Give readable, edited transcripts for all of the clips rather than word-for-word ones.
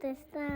protestar.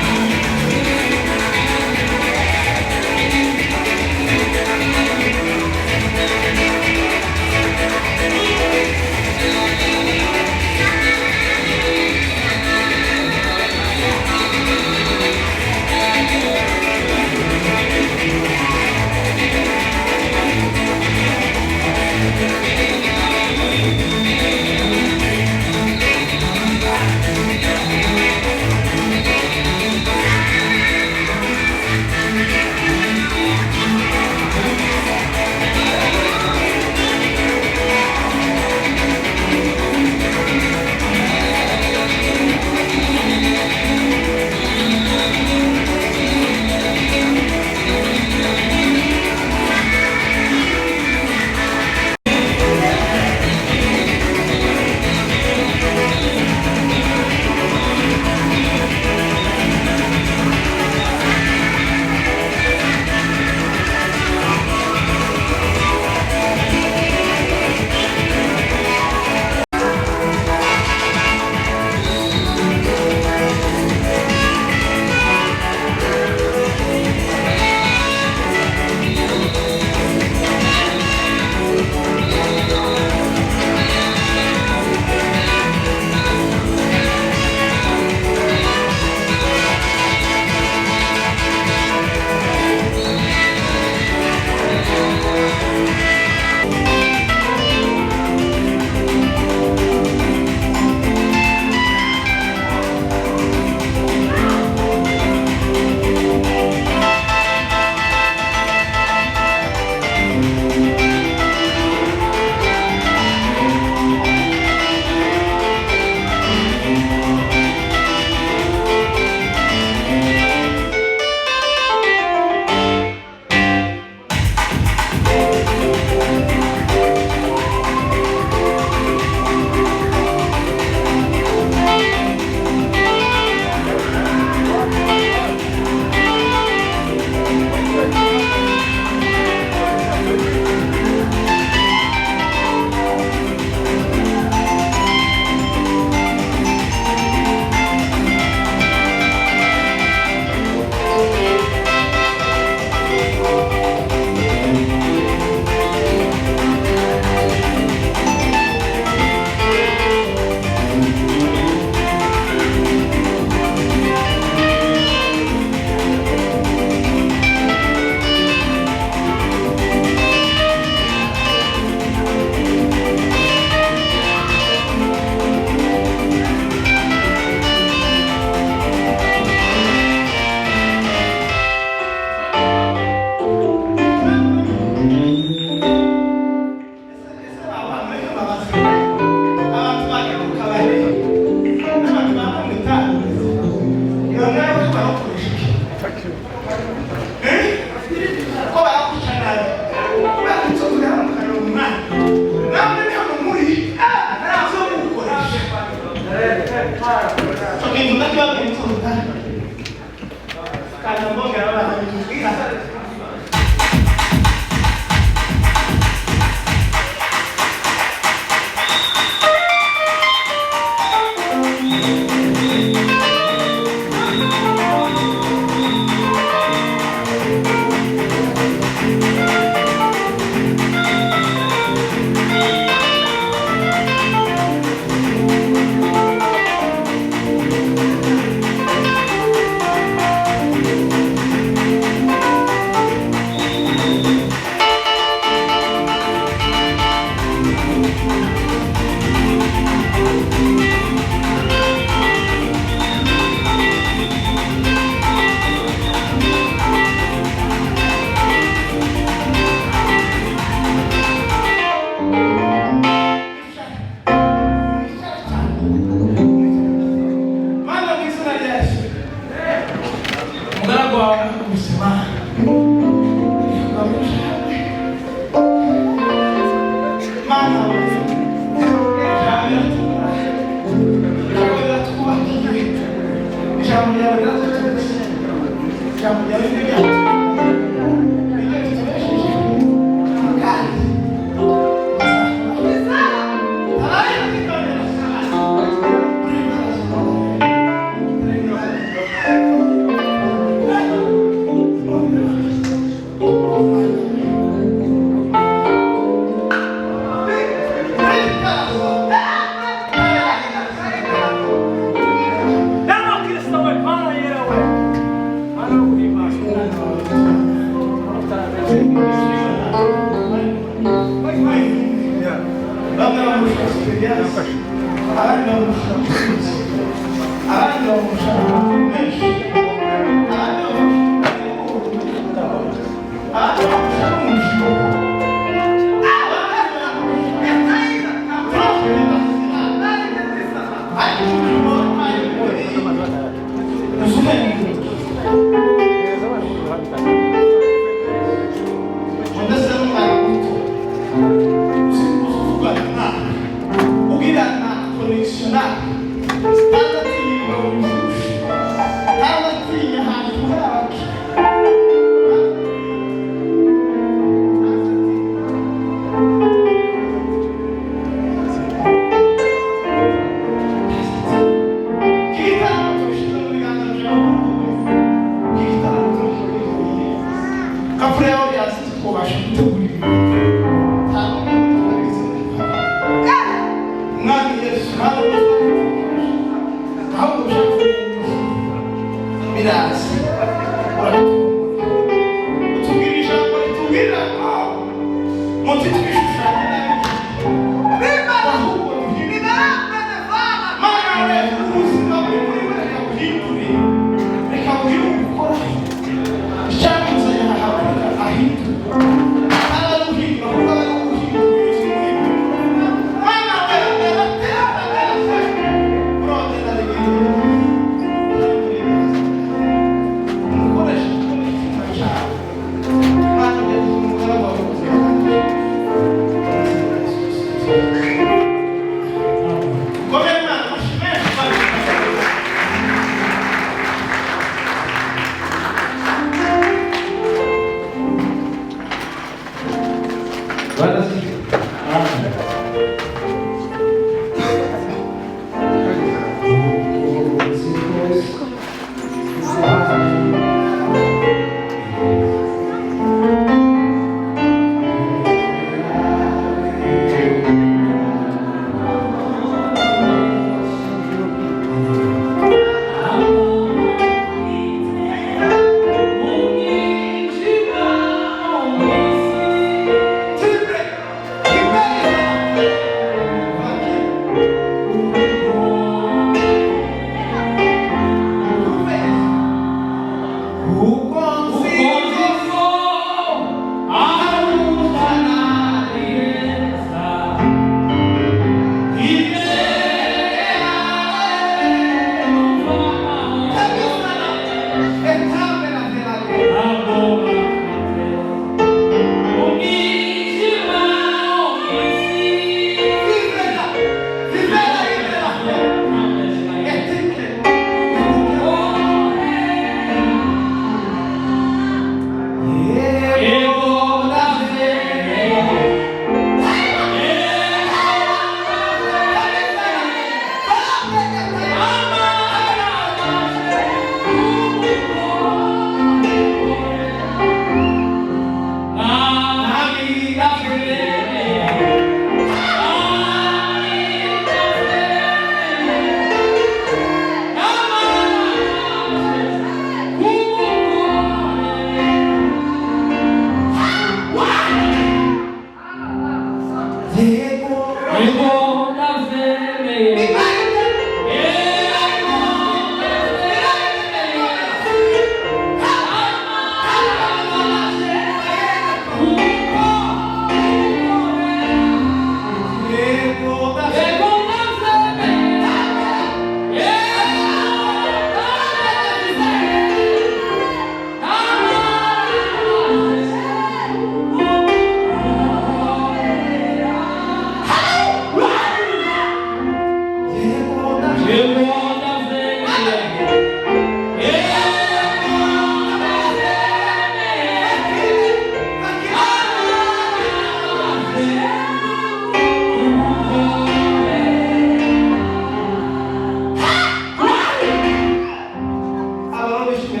12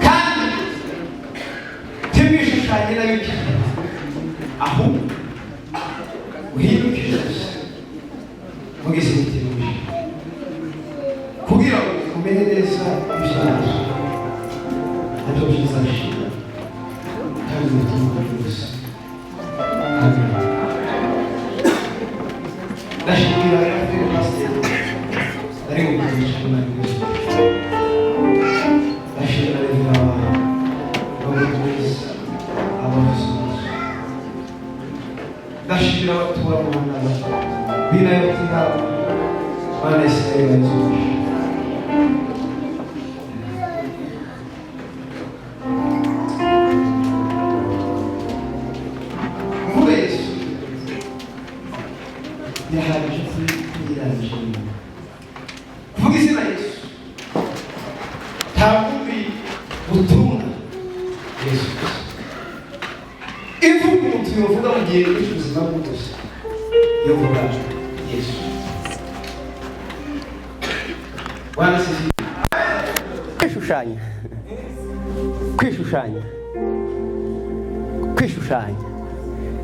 kandi tibishushanye na bike aho uhindukije mugeze umutima kugira ngo umenye neza ibyaje nabyo bizashira kandi umutima wose. Amen. Ndashimira abafite pasiteri bari mu kwigisha imana gusa. Ndashimira abayobozi abavuzi. Ndashimira abatura mu ntara b'inayoboka bane Israeli. Kuvuga izina Yesu ntabwo ubutumwa Yesu ivuga umuntu yovuga mu gihe cy'ubuzima bwose yovuga Yesu. Wanasifi kwishushanya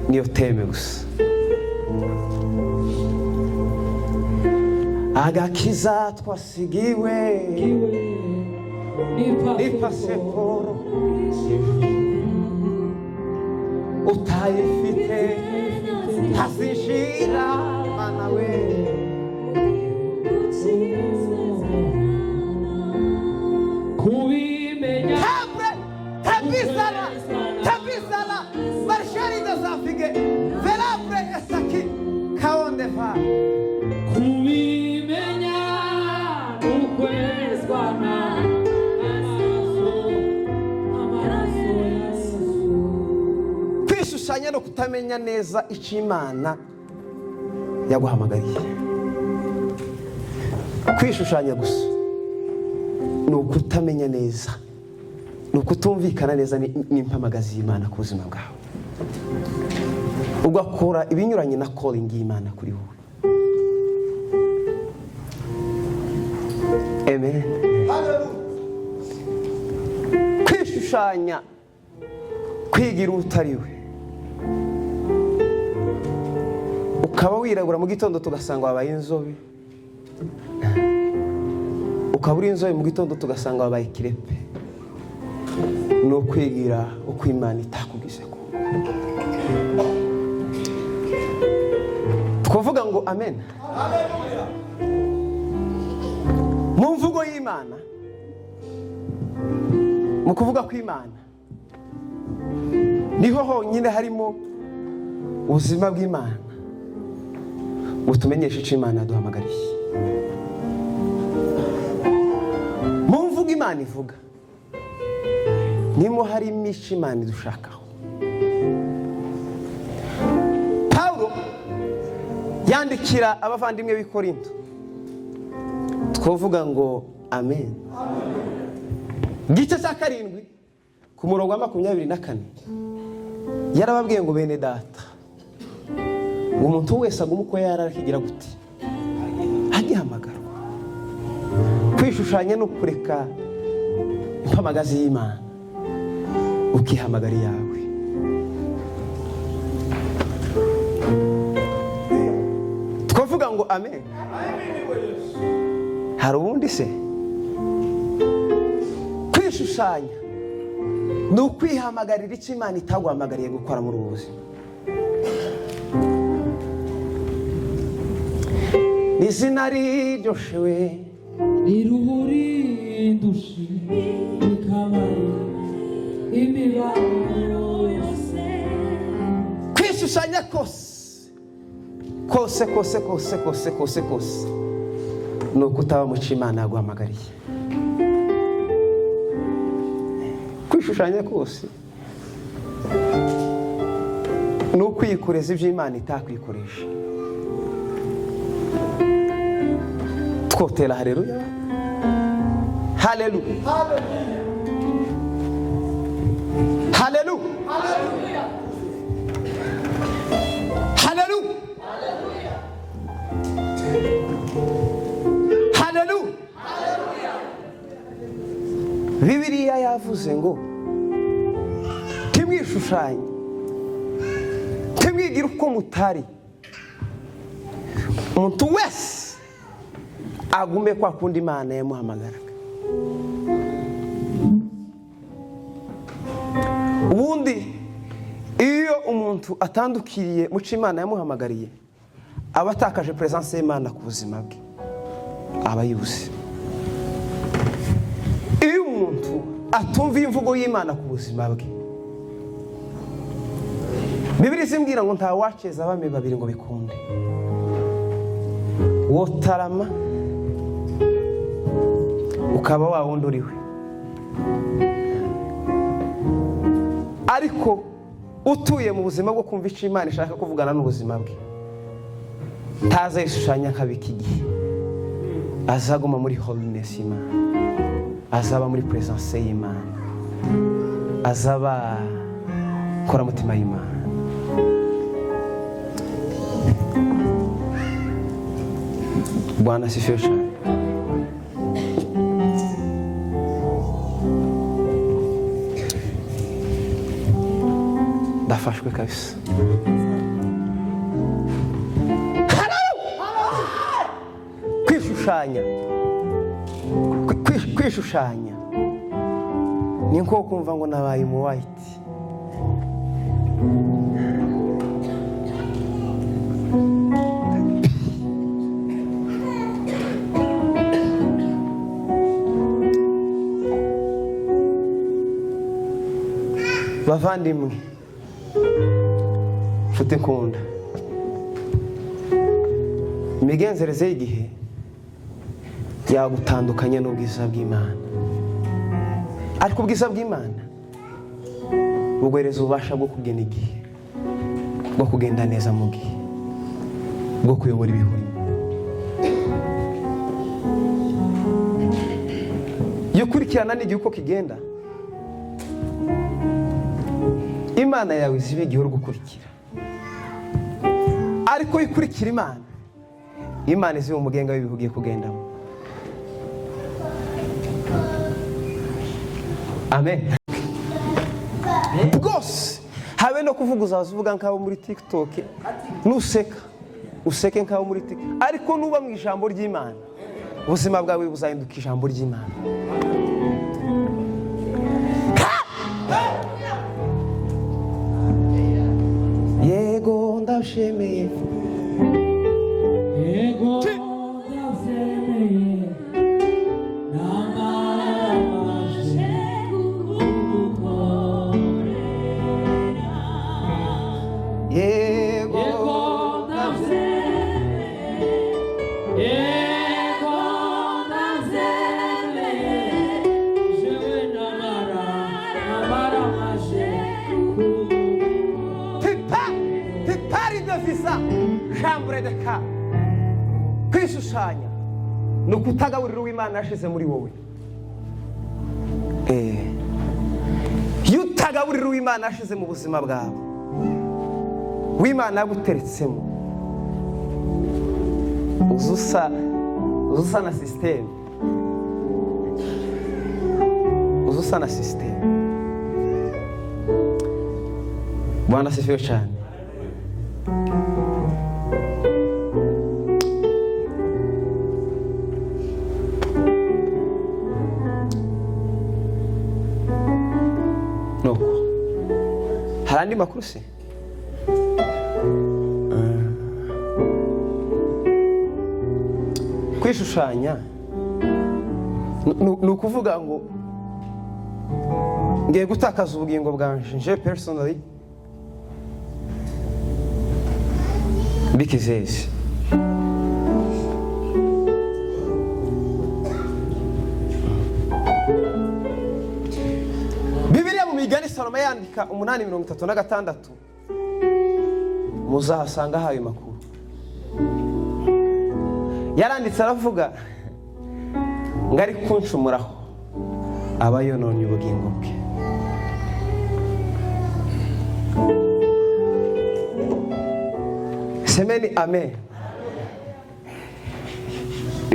niyo teme gusa. Agakiza twasigiwe ni pasiporo utayifite ntazishira mana we. Kubimenya tabizala marshari dazafige verabre esaki kaondefa. Kwishushanya no kutamenya neza icyo Imana yaguhamagariye. Kwishushanya gusa ni ukutamenya neza, ni ukutumvikana neza n'impamagazi y'Imana ku buzima bwawe, ugakora ibinyuranye na calling y'Imana kuri wowe. Amen. Kwishushanya kwigira utariwe, ukaba wirabura mu gitondo tugasanga wabaye inzobe, ukaba uri inzobe mu gitondo tugasanga wabaye kirepe. No kwigira uko Imana itakugizeko. Twavuga ngo amen. Haleluya. Mu mvugo y'Imana, mu kuvuga kw'Imana niho honyine harimo ubuzima bw'Imana butumenyesha icyo Imana yaduhamagariye. Mu mvugo Imana ivuga nimo harimo icyo Imana idushakaho. Paulo yandikira abavandimwe b'i Korinto, twavuga ngo amen. Gice cya 7 ku murongo wa 24 yarababwiye ngo bene data, umuntu wese agumuko yararakigira gute agihamagarwa. Kwishushanya no kureka impamagazi y'Imana ukihamagara yawe. Twavuga ngo amen. Hari ubundi se kwishushanya ni ukwihamagarira icyo Imana itaguhamagariye gukora muri ubu buzima. Izina riryoshewe iruburi ndushi bikabaye imibabaro yose. Kwishushanya kose ni ukutaba mu cyo Imana yaguhamagariye. Kwishushanya kose ni ukwikoreza ibyo Imana itakwikoresha. Twotera haleluya. Haleluya. Haleluya. Haleluya. Haleluya. Bibiliya yavuze ngo timwishushanye, timwigira uko mutari. Umuntu wese agume kwa kundi Imana yamuhamagaraga. Ubundi iyo umuntu atandukiriye muco Imana yamuhamagariye, aba atakaje presence y'Imana ku buzima bwe, aba yuze. Iyo umuntu atumva imvugo y'Imana ku buzima bwe, Bibiliya imbwira ngo nta waceza abami babiri ngo bikunde. Wotarama ukaba wa wundi uriwe, ariko utuye mu buzima bwo kumva icyo Imana ishaka kuvugana n'ubuzima bwe, ntaza yishushanya nk'abiki gihe, azaguma muri holiness y'Imana, azaba muri presence y'Imana, azaba kora mutima y'Imana. Bwana asifiwe cyane. Ndafashwe kabisa. Kwishushanya ni nko kumva ngo nabaye mu white. Bavandimwe, nshuti nkunda, imigenzereze y'igihe yagutandukanye n'ubwiza bw'Imana, ariko ubwiza bw'Imana buguhereza ububasha bwo kugena igihe, bwo kugenda neza mu gihe, bwo kuyobora ibihuri. Iyo ukurikirana n'igihe uko kigenda, Imana yawe izibe igihe uri gukurikira. Ariko ikurikira Imana, Imana izibe umugenga w'ibihe ugiye kugendamo. Amen. Bwose habe no kuvuga uzavuga nk'abo muri TikTok, nuseka useke nk'abo muri TikTok, ariko nuba mu ijambo ry'Imana, ubuzima bwawe buzahinduka ijambo ry'Imana. Yego ndashemeye, yego ndashemeye, namaje kugukorera. yego ndashemeye, yego ndashemeye, jewe namaraje Pipari de visa, chambre de cas. Kwishushanya no kutagaburira uw'Imana yashize muri wowe. Yutagaburira uw'Imana yashize mu buzima bwawe, uw'Imana yaguteretsemo, uzusa na system, uzusa na system. Bwana asifiwe cyane. Nuko hari andi makuru se? Kwishushanya ni ukuvuga ngo ngiye gutakaza ubugingo bwanje, je personally bikizeze. Bibiliya mu migani Salomo yandika 8:36 muzahasanga hayo makuru. Yaranditse aravuga ngo ari kunshumuraho aba yononye ubugingo bwe. Semeni amen.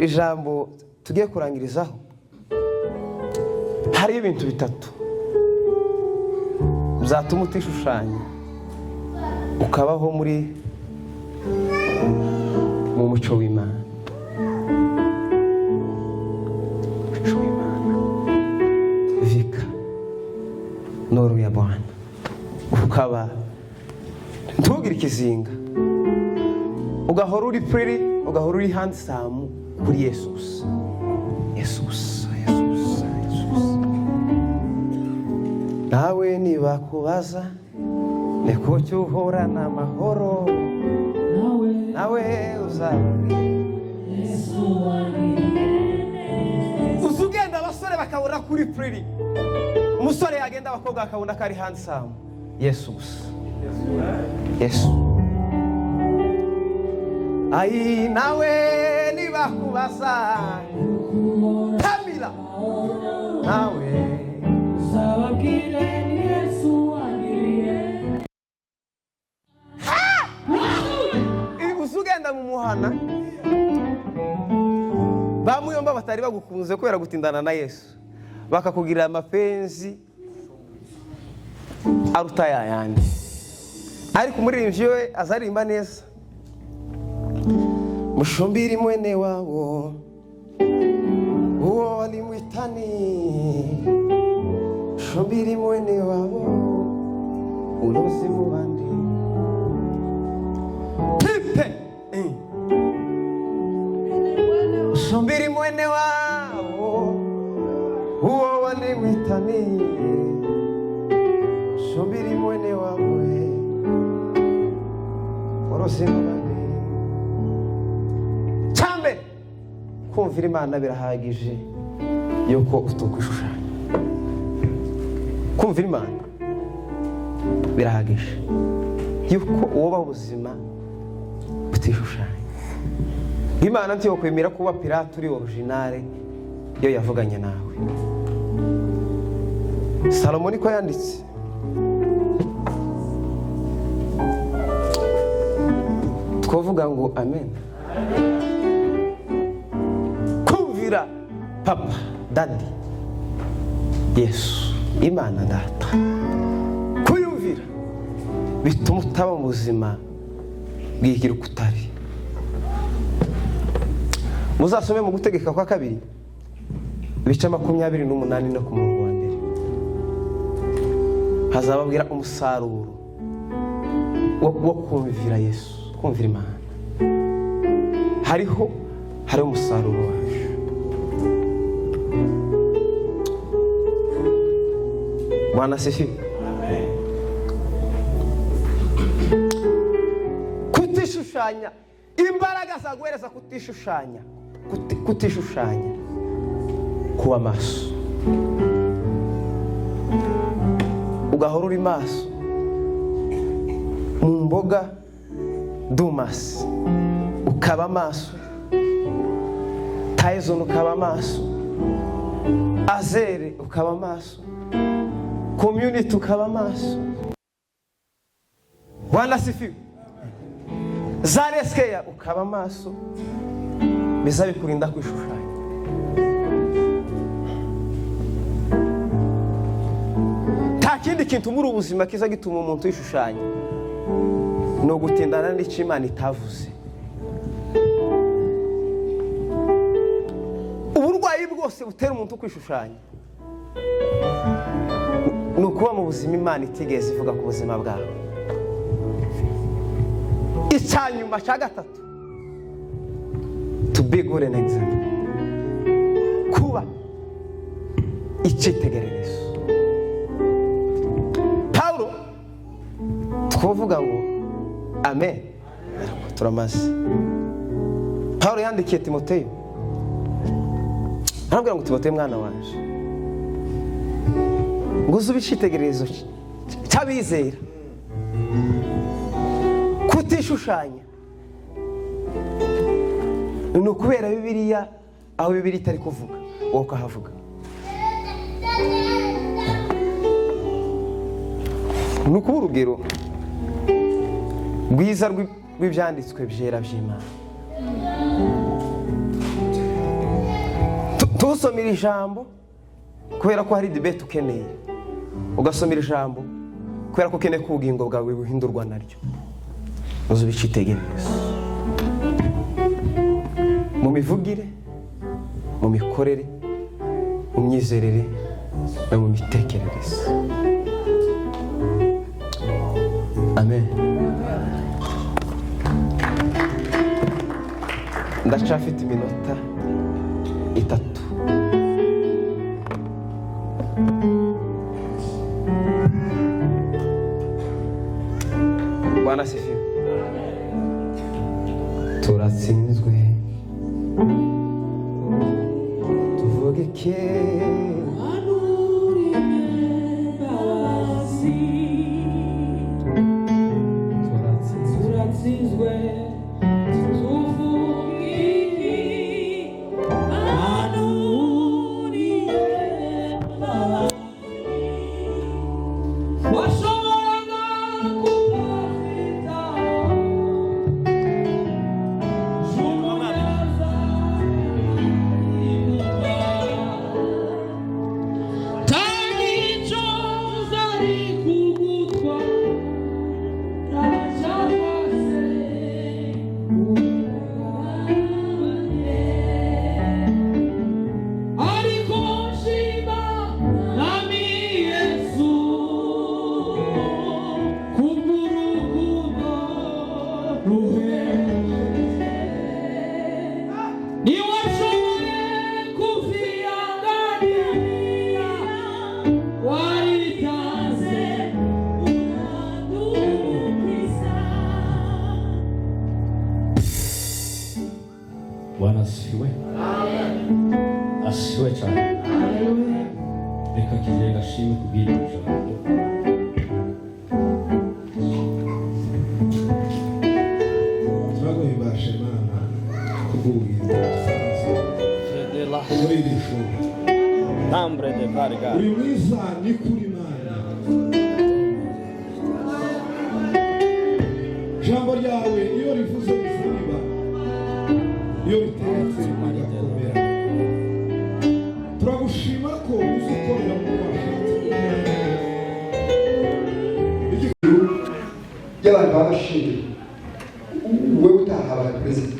Ijambo tugiye kurangirizaho hari ibintu bitatu bizatuma utishushanya ukabaho muri mu muco w'Imana. Muco w'Imana vika nuru ya Bwana, ukaba ntugire ikizinga, ugahora uri pretty, ugahora uri handsome kuri Yesus. Yesus, Yesus, Yesus. Nawe nibakubaza niko cyuhora n'amahoro, nawe uzabwira Yesu wagiriye. Uzugenda abasore bakabona kuri pretty, umusore yagenda abakobwa bakabona ko ari handsome. Yesus, Yesu. Ai nawe nibakubaza Kamila, nawe uzabwire Yesu wagiriye. Uzugenda mu muhana bamuyomba batari bagukunze kubera gutindana na Yesu, bakakugirira amapenzi aruta yayandi, ariko umuririmbyi we azarimba neza. Mushumbiri mwene wabo uwo walimwitani, mushumbiri mwene wabo unozi mubandi pipe. Mushumbiri mwene wabo uwo walimwitani, mushumbiri mwene wabo unozi mubandi. Kumvira Imana birahagije yuko utukwishushanya. Kumvira Imana birahagije yuko uba ubuzima butishushanya. Imana ntiyo kwemera kuba pirate uri originale yo yavuganye nawe. Salomo niko yanditse, twavuga ngo amen. Papa, Daddy, Yesu, Imana Data, kuyumvira bituma utaba mu buzima bwigira ukutari. Muzasome mu gutegeka kwa kabiri ibice 28 no ku murongo wa mbere, hazababwira umusaruro wo kumvira Yesu, kumvira Imana. Hariho umusaruro waje. Bwana asifiwe. Kutishushanya, imbaraga zaguhereza kutishushanya, kutishushanya, kuba maso. Ugahora uri maso mu mboga dumas, ukaba maso Tyson, ukaba maso Azere, ukaba maso Community, ukaba maso. Bwana asifiwe. Zareskeya, ukaba maso, bizabikurinda kwishushanya. Nta kindi kintu muri ubuzima kiza gituma umuntu yishushanya no gutindana n'icyo Imana itavuze. Uburwayi bwose butera umuntu kwishushanya ni ukuba mu buzima Imana itigeze ivuga ku buzima bwawe. Icyanyuma cya gatatu, to be good an example, kuba icyitegererezo. Paulo twavuga ngo amen, turamaze. Paulo yandikiye Timoteyo, arambwira ngo Timoteyo mwana wanje, ngo uze ube icyitegererezo cy'abizera, kutishushanya. Ni ukubera Bibiliya, aho Bibiliya itari kuvuga wowe ukahavuga. Ni ukuba urugero rwiza rw'ibyanditswe byera by'Imana. Tusomera ijambo kubera ko hari debate ukeneye ugasomera ijambo kubera ko ukeneye ko ubugingo bwawe buhindurwa naryo uzubicitegereza mu mivugire mu mikorere mu myizerere no mu mitekerereze. Amen. Ndacafite iminota 3. Bwana sifiwe. Turatsinzwe tuvuge ke Bwana asifiwe. Asifiwe cyane. Reka kizere gashimwe kubwira ijambo. Turaguhimbaje Imana kubw'ubwiza muri iri joro. Nombre de carga. Uri mwiza ni kuri Imana. Ijambo ryawe iyo rivuze bizaniba, iyo ritegetse rigakomera. Turagushima ko uzikorera mu washatse. Y'abantu babashimye wowe utahabaye perezida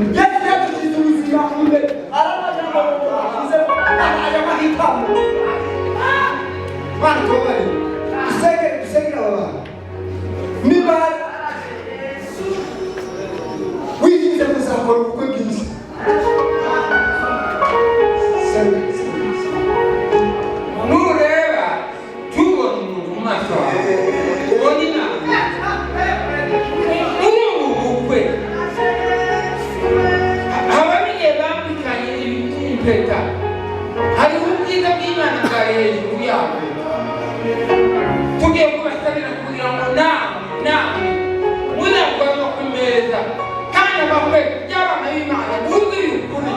Yes, azakora ubukwe bwiza. nureba tubona umuntu mu maso yawe ubona inama ubukwe ababyeyi bambikanye impeta hariho ubwiza bw'Imana bwa hejuru yabo tugiye kubasabira kugira ngo namwe muzagwamo ku meza kandi abakwe by'abana b'Imana buzuriye ukuri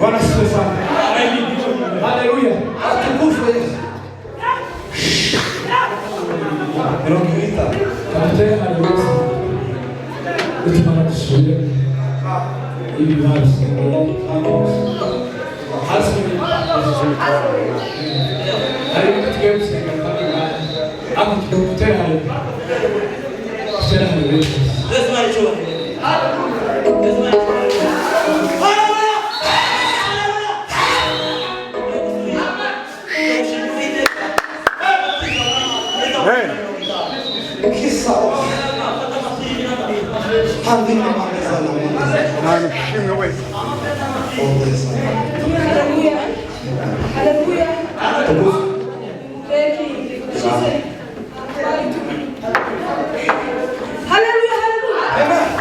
Bwana asifiwe sana. Haleluya. Atukuzwe Yesu. Erokiita. Katika hadithi tunatushuhudia hivi basi hasa hadi katika usiku hapo tukutana tena hadithi lazima ichue lazima MANU shimwe wese. Haleluya. Haleluya. Haleluya, haleluya.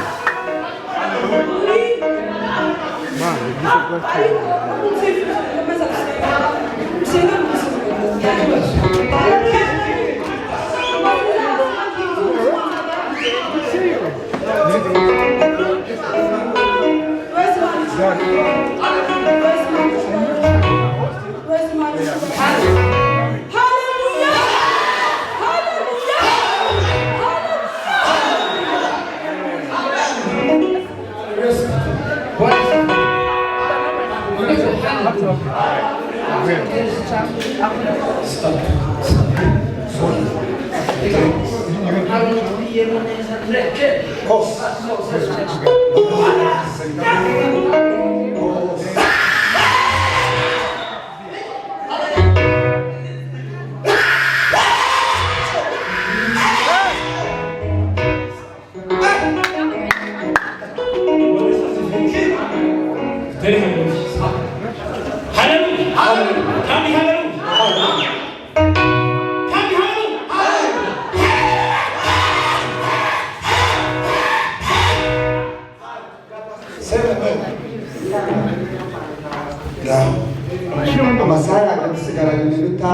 amasaha yaje gusigarana iminota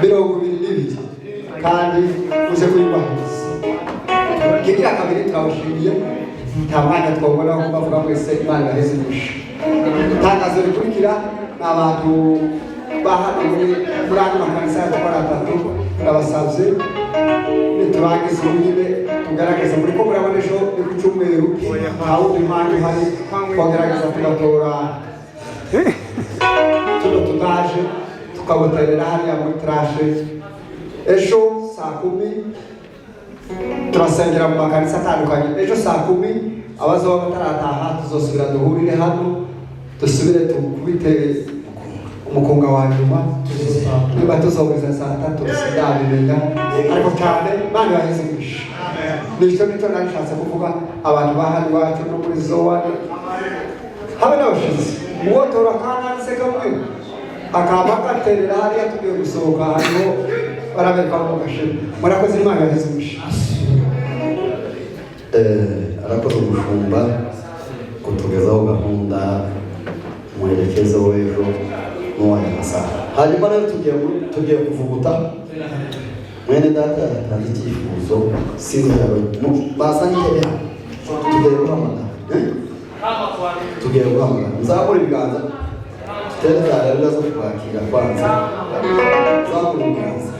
mirongo ibiri n'ibiri kandi uze kuyubahiriza kigira kabiri turawushimiye nta mwanya twabona wo kubavuga mwese imana ibaheze imigisha itangazo rikurikira ni abantu bahari muri ano makanisa yacu ko ari atatu turabasabye niturangiza nyine tugaragaza muri ko murabona ejo ni ku cyumweru nta wundi mpande uhari twagerageza tugatora tuno tutaje tukabuterera hariya muri trashe ejo saa 10 turasengera mu makanisa atandukanye ejo saa 10 abazoba batarataha tuzosubira duhurire hano dusubire tukubite umukunga wa nyuma niba tuzobeza saa 3 sindabimenya ariko cyane Imana yaheze imigisha nicyo nashatse kuvuga abantu bahari iwacu no muri zowani habe n'abashizi uwo tora kananse kamwe akaba gaterera hariya tugiye gusohoka hariho barabereka mu gashema murakoze Imana yaheze imigisha arakoze umushumba kutugezaho gahunda umuherekezo w'ejo n'uwanya masaha hanyuma rero tugiye kuvuguta mwene data yatanze icyifuzo basangire tugiye guhamagara nzamura ibiganza tutere cyane rero zo kwakira kwanza nzamura ibiganza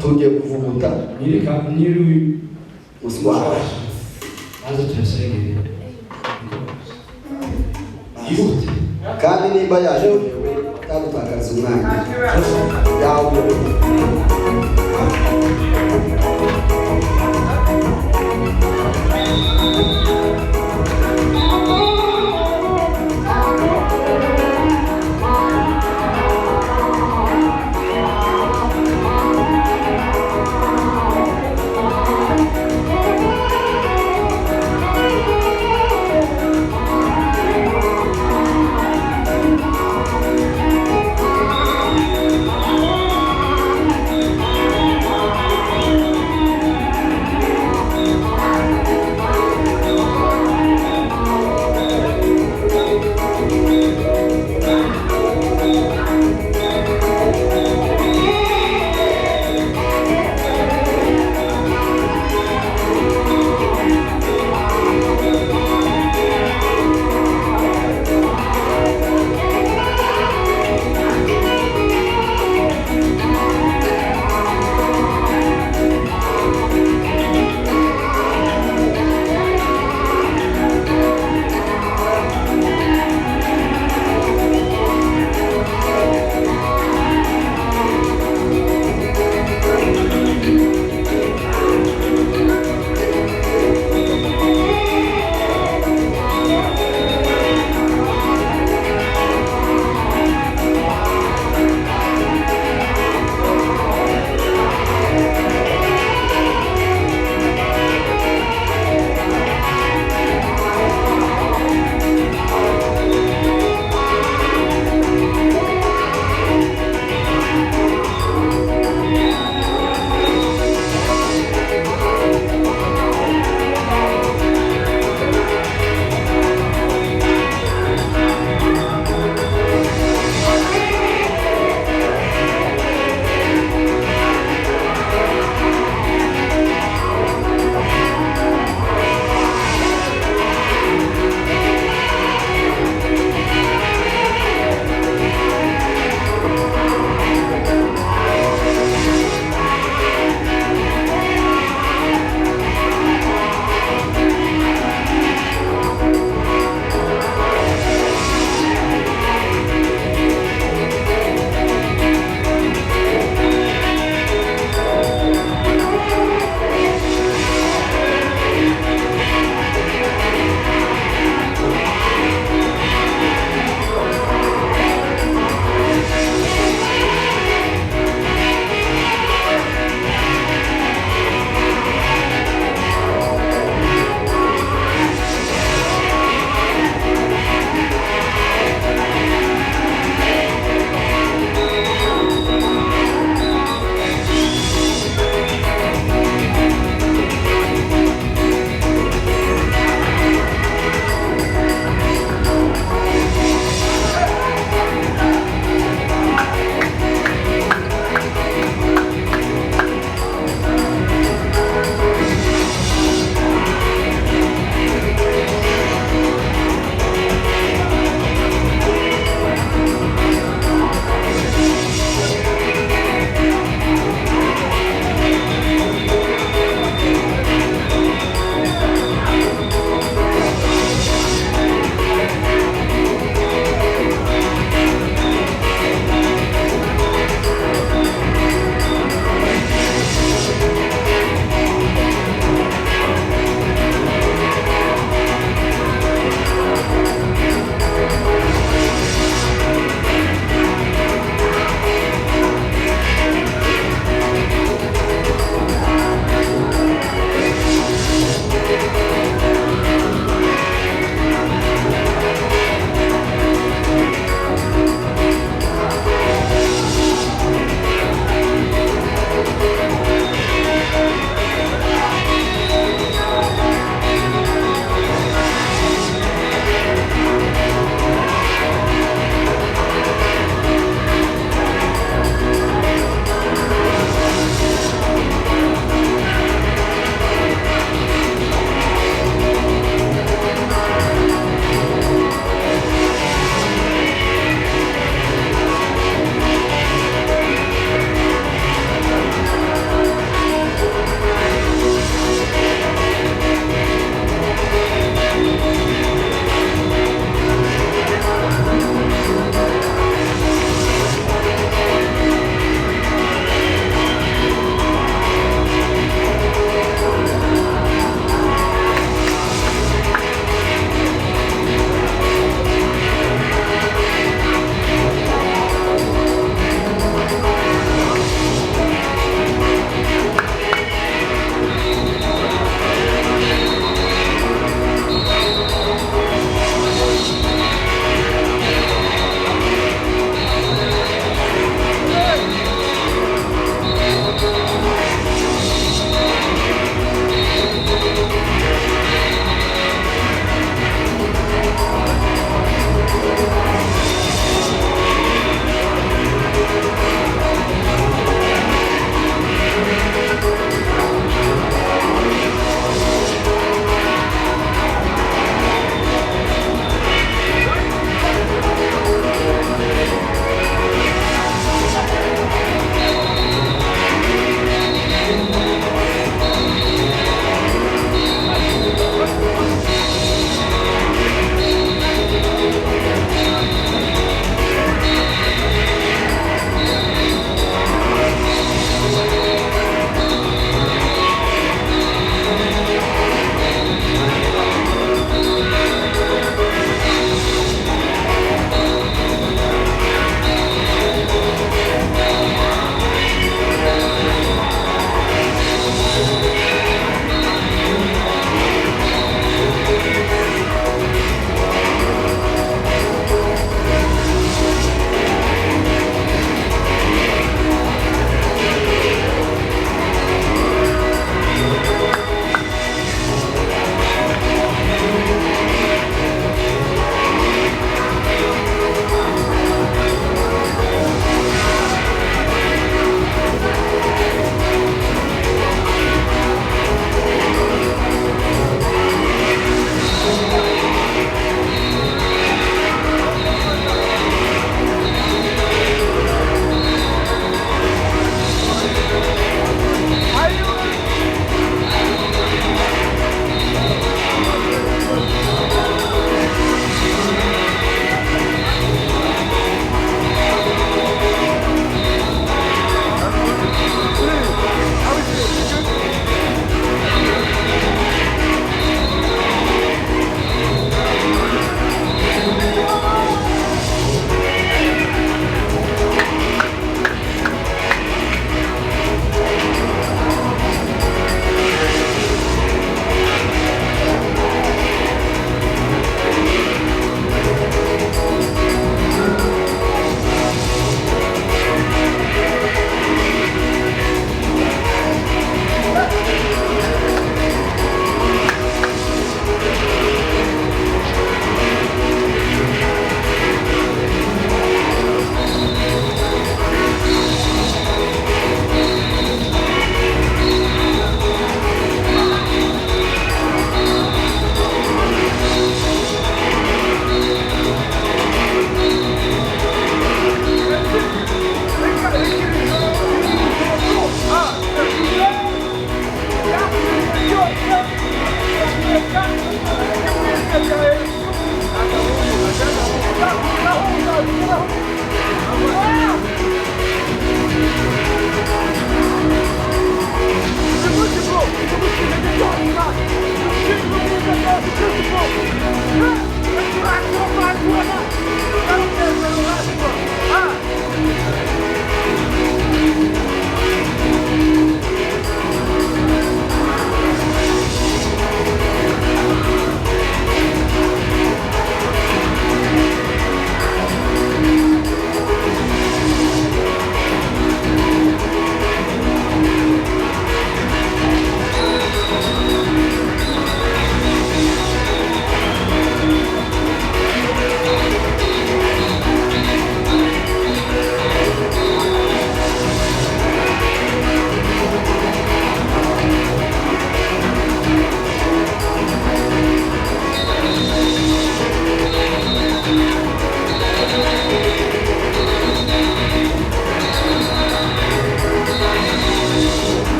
tugiye kuvuguta muswara kandi nimba yaje tagutakaza umwanya yawe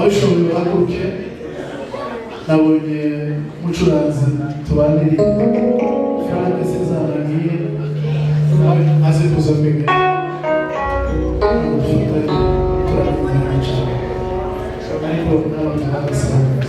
ababishoboye bahaguruke. Nabonye umucuranzi tubaniriye Frank Sezaragiye nawe aze kuza kwegera turabimenya cyane ariko n'abandi bagasanga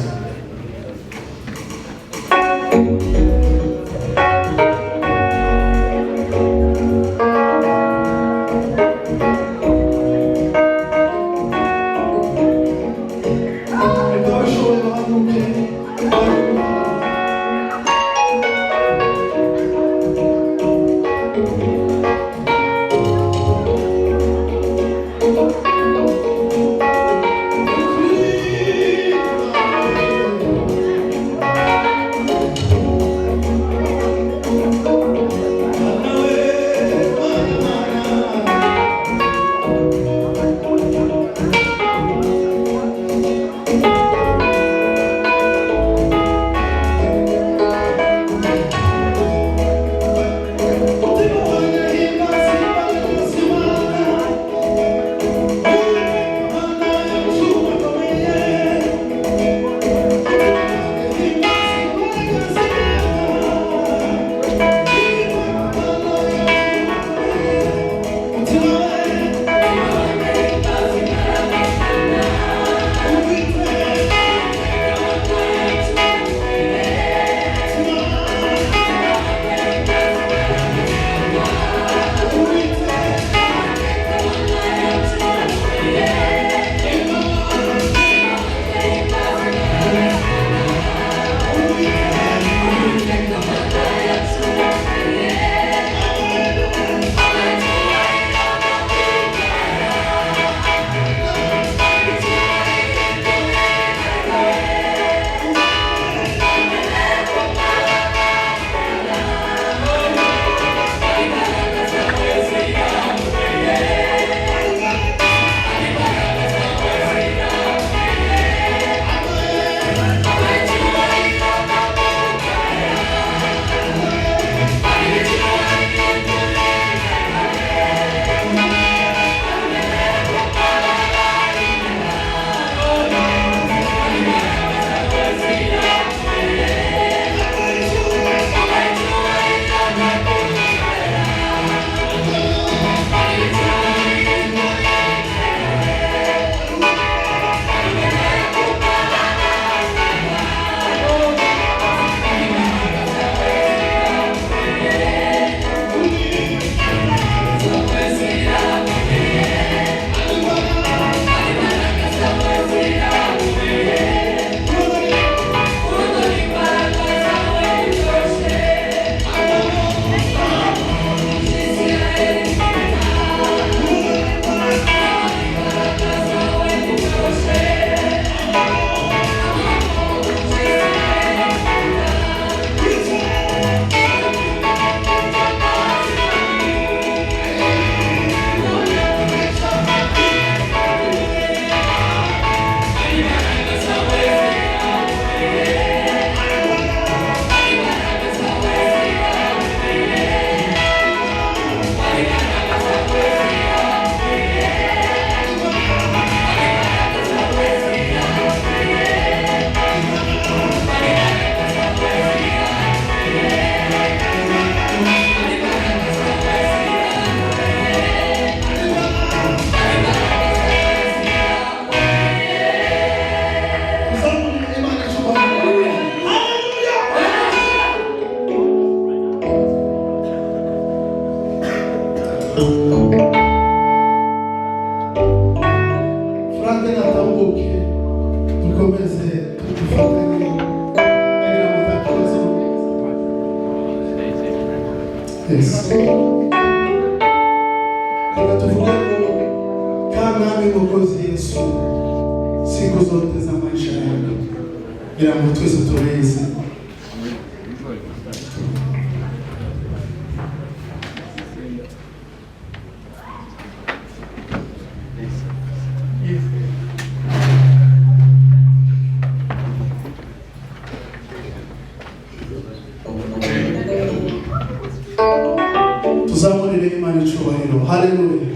tuzamurire Imana icyubahiro. Haleluya.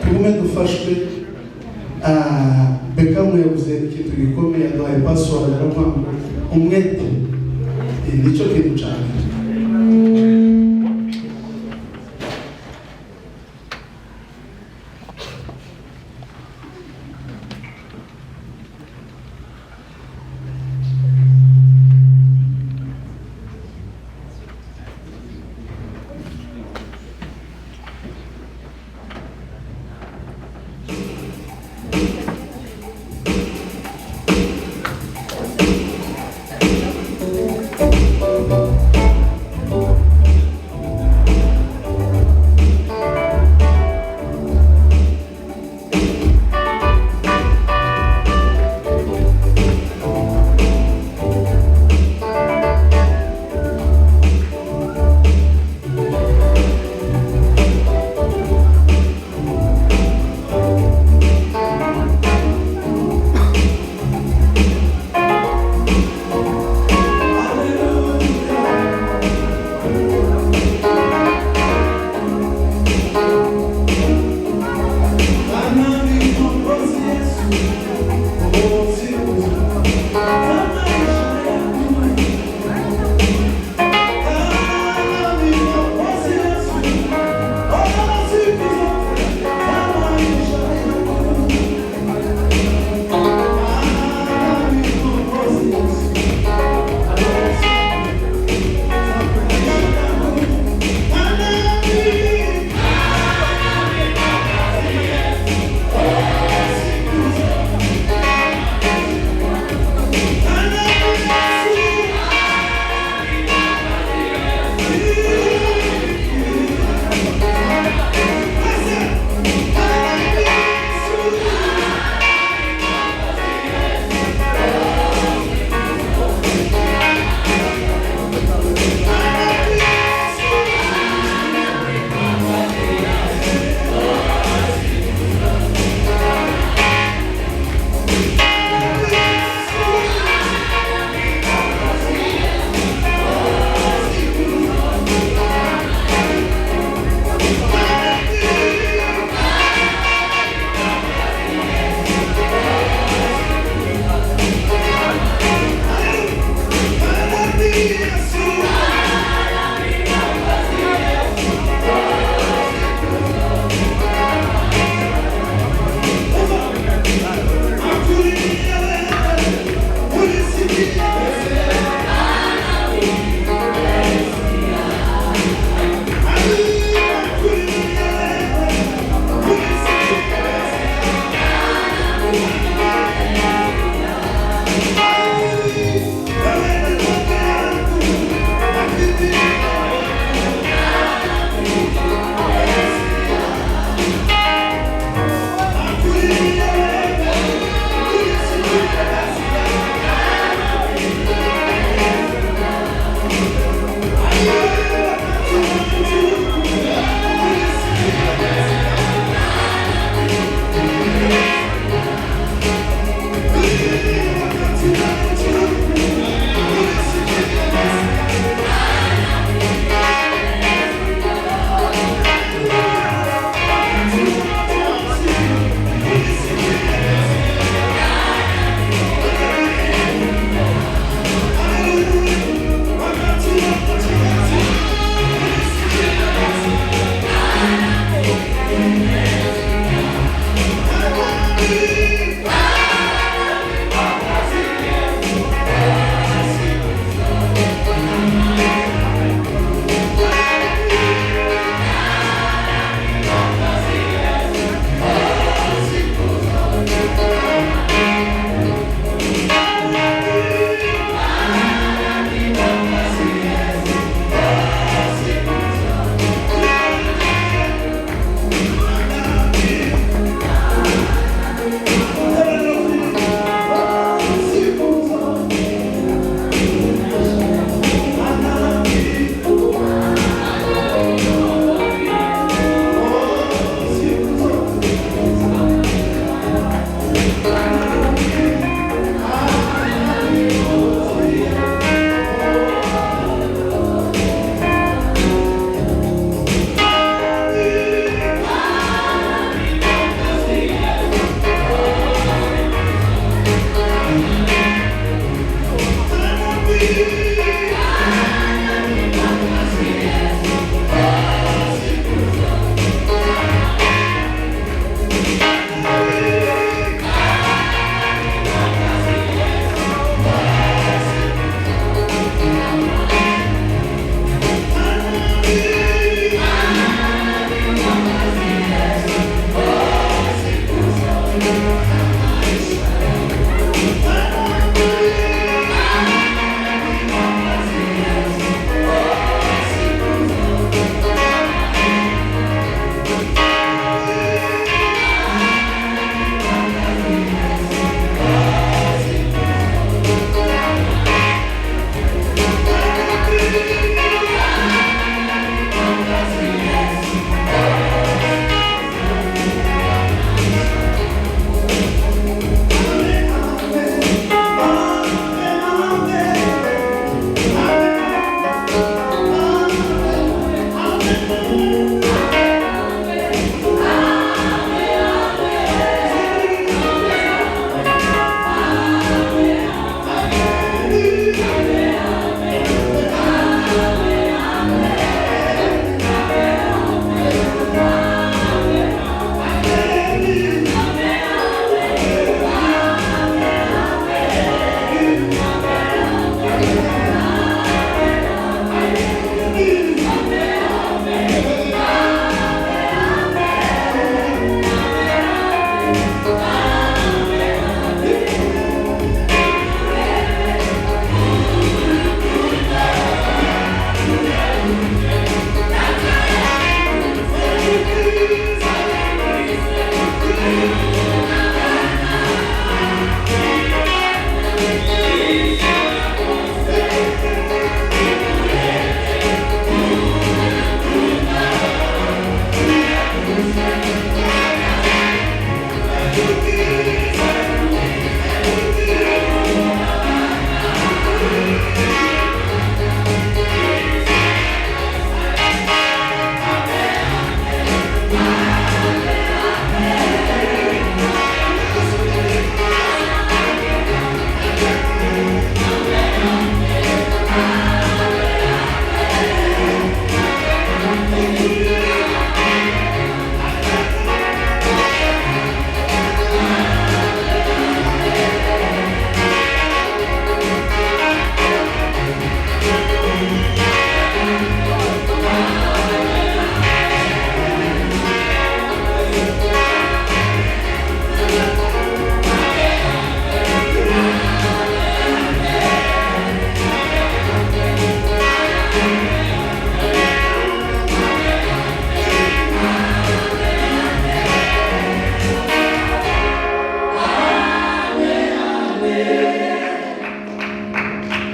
Tugume dufashwe. Bekamu yavuze ikintu babaye password aravuga ngo umwete nicyo kintu cyane.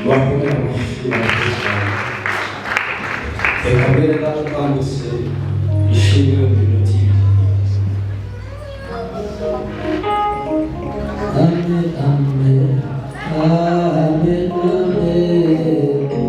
bakomeye amashyi cyane reka mbere nawe twambutse ishimwe mu minota ibiri. Amen, amen, amen, amen, amen,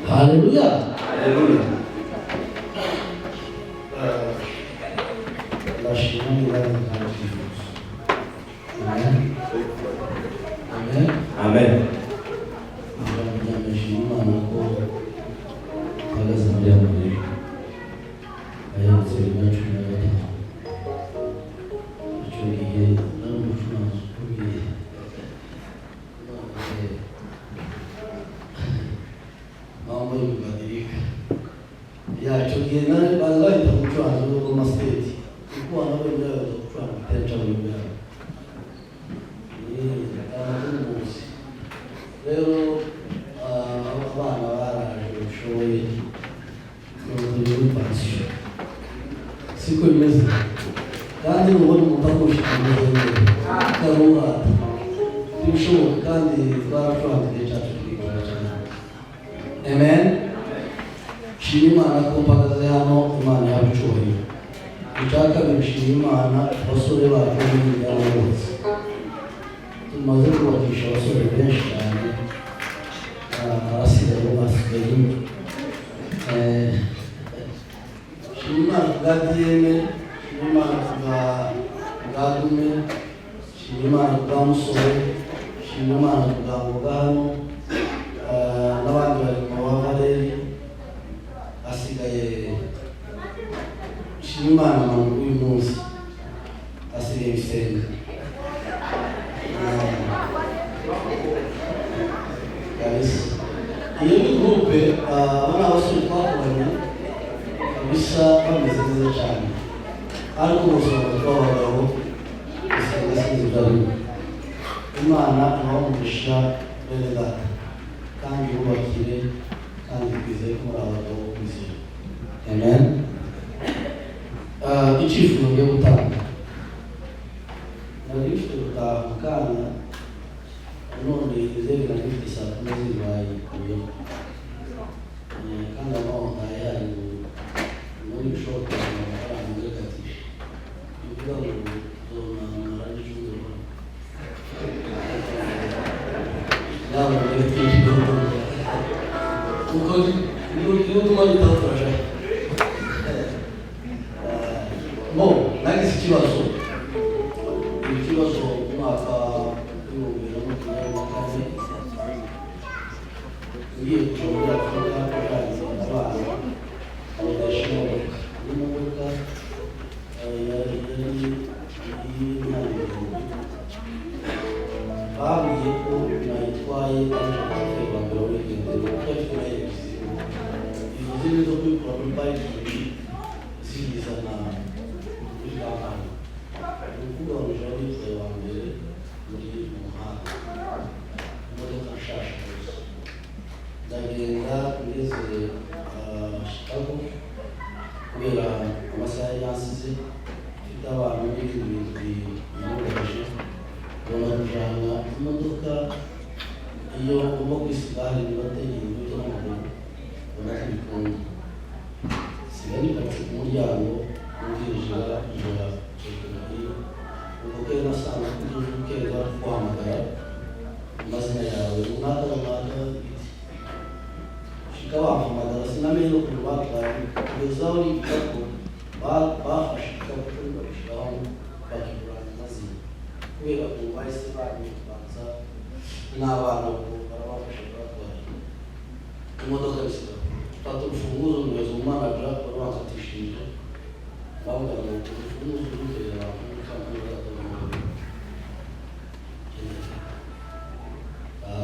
Hallelujah. Hallelujah. Amen. Amen. Amen. Amen. Shimimana kumpagaze hano Imana yabicuye. Ushaka bishimimana basore bacu n'ibyawe bose. Tumaze kubakisha abasore benshi cyane. Abasigaye basigaye. Shimimana bwadiyeme, shimimana bwadume, shimimana bwamusore, shimimana bwamugano. N'abandi bari mu bamareri asigaye Shimimana MANU uyu munsi asigaye bisenga kabisa. Iyo ni groupe abana abasore twakoranye kabisa bameze neza cyane ariko ubuzima bw'abagabo bisenga sinzi byari Imana ibamugisha bene data kandi bubakire kandi twizeye ko muri abagabo kwizera. Amen. Icyifuzo ngiye gutanga nari mfite gutaha mu kanya none izere na mfite saa kumi zibaye kuyo kandi amahanga yari muri bishoboka amafaranga muri katisha bivuga ngo zona narangije yaba muri katisha Because you do want to talk to no, like this kibazo. Ikibazo umwaka w'ibihumbi na makumyabiri na kane ngiye kushobora kuvuga kuganiriza abana abagasha imodoka yari babwiye ko nayitwaye ari wa mbere w'igendera kuko twaye izo zindi zo kwikura muri pariki zizana muri kampani ni ukuvuga ngo ijoro yitwaye wa mbere muri muhanda imodoka nshasha gusa ndagenda ngeze Chicago kubera amasaha yansize mfite abantu n'ibindi bintu binyoroheje mbona kujyana imodoka iyo ugomba kwisiga hari ibibateye imbuto n'amaguru ubona ko bikunda sigaye niparitse ku muryango ubwinjira ijoro hino ubwo kera nasanze kuri kera guhamagara amazina yawe runaka biti shika bahamagara sinamenye no kuntu batwaye kugeza aho nibuka ko bafashe ikabutura bagashiraho bakigurana amazina kubera ko bahise banyitwanza n'abana ngo barabafasha kubatwara imodoka zisa fata urufunguzo umuyobozi umanaja babanza atishimye bavuga ngo urufunguzo rw'inzira mukamira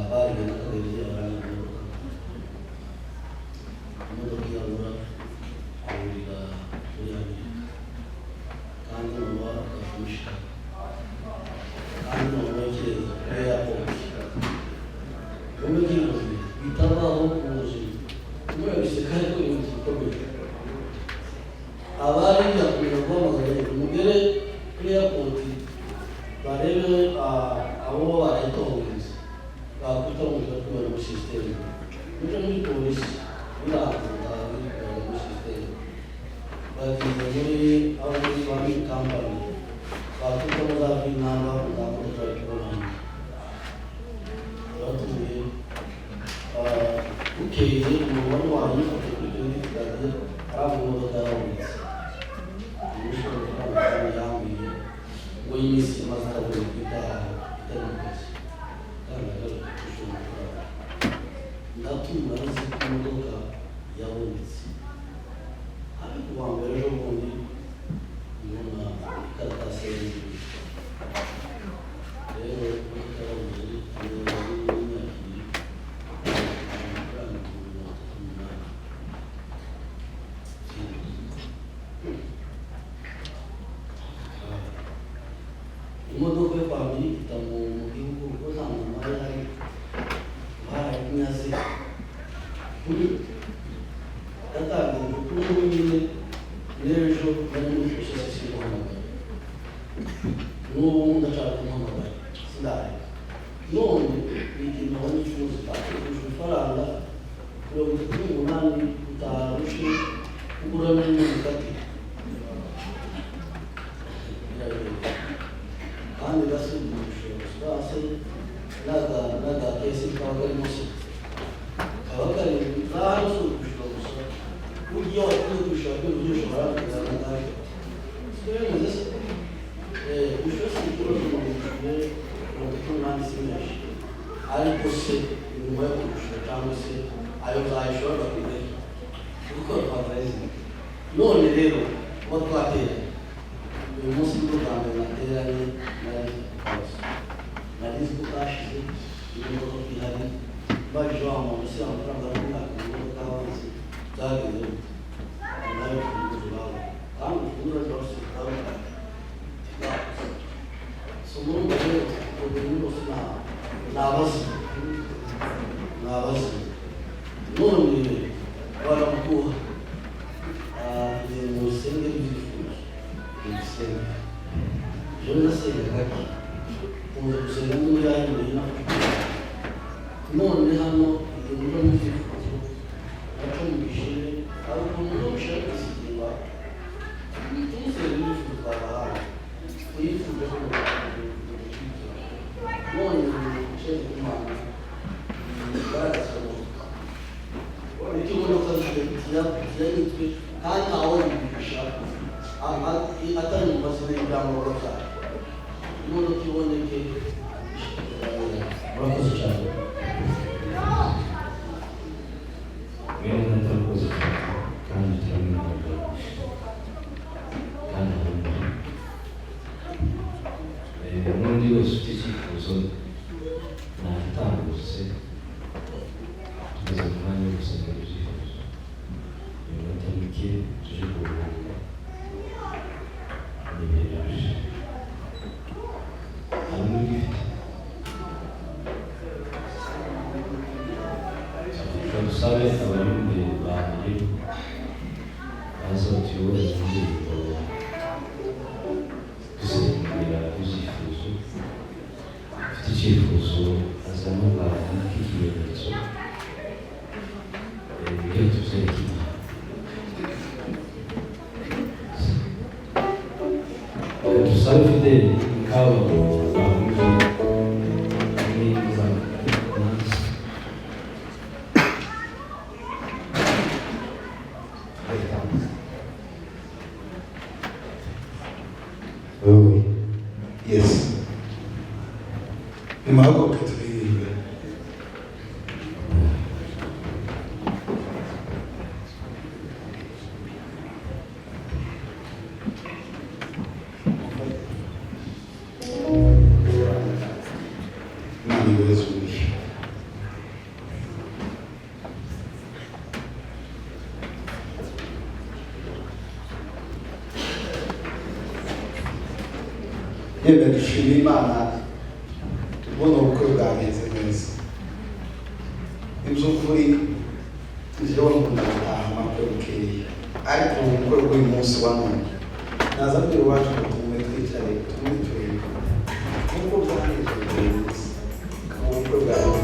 bari na televiziyo baranga imodoka yabura ahurira muri Amerika kandi mama akafumisha kandi mama yakireza kuri airport umujyi bitabaho ku buzima umwe biseka ariko ibintu bikomeye abari yakumira guhamagara umugere kuri airport barebe abo barayitongeza bakwita mu kubera muri system n'ibyo muri polisi birahakuta muri system bagiye muri abo muri bami company bakwita mu za binamba ndamuta kubona batuye ukeye umubano wanyu kuri kitaje arabu imodoka yawubitse umushoro w'amafaranga yambiye ngo y'imisi maze akabura kwitaha itamukoze kandi agashobora ndatuma nzi ko imodoka yawubitse ariko uwa mbere ejo bundi mbona ikaratasi y'inzu rero imodoka yawubitse imodoka yo kwa Amerika mu gihugu ko nta muntu ari barayinyaze yatangiye kuri nyine n'ejo bari muri process yo guhamagara n'ubu ndashaka kumuhamagara sindari none igihe nabonye ikibazo bakoresheje ifaranga 38 utarushe kugura n'imikati kandi basubije base naga kesi kaga musi kaga ntaho subije gusa ugiye kujya kujya baraka naga sese ushobora kuba mu kunani simesh ariko se nyuma yo kujya cyangwa se ayo zayishobora kugera kuko babazi none rero batwatera uyu munsi w'urugamba nateranye nari zikashize imodoka ihari baje bamusi amafaranga y'umwaka imodoka abanze byageze nayo kugura kandi kugura byose kandi somuru mbere ubuntu bose nabazi none baramukuha mu senge ry'ifuzo je nasenga kaki kumva gusenga muri ayo mbere none hano ibintu by'ifuzo bacumishije ariko umuntu ushaka kusigira tumusenge n'ifuzo twabahaye kuyifuza ko none ushaka kumana baragasoma icyo imodoka ziyitwe kandi ntawe yigisha atari mu mazina y'ibyangombwa byayo imodoka iboneke murakoze cyane mwene natarakoze kandi turamwumva kandi n'undi wese ufite icyifuzo natambutse tugeze mu mwanya wo gusengera ibyifuzo iminota mike tuje kuruhuka n'ibihereje hari n'ugifite dusabe abari imbere banjye baza batuyobore mu ndirimbo dusengera ibyifuzo ufite icyifuzo azana abantu nk'ikimenyetso ibyo tuzereka dusabe Fideli nk'abo bahuje neza Oh, yes. Ni mahaguruke turirimbe. yewe dushima Imana ubona ubukwe bwameze neza. Iby'ukuri njyewe nkunda gutaha amakwe bukeya, ariko ubukwe bw'uyu munsi wa none naza mbere iwacu ngo tumwe twicare tumwe turebe nk'uko byagenze buri munsi ubukwe bwawe.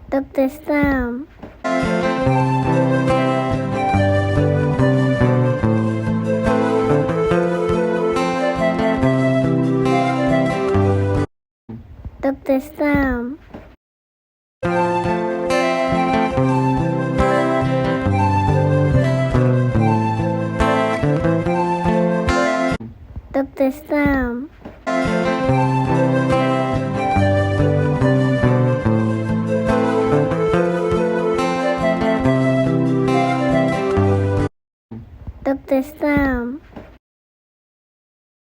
Dr. Sam. Dr. Sam. Dr. Sam. Dr. Sam.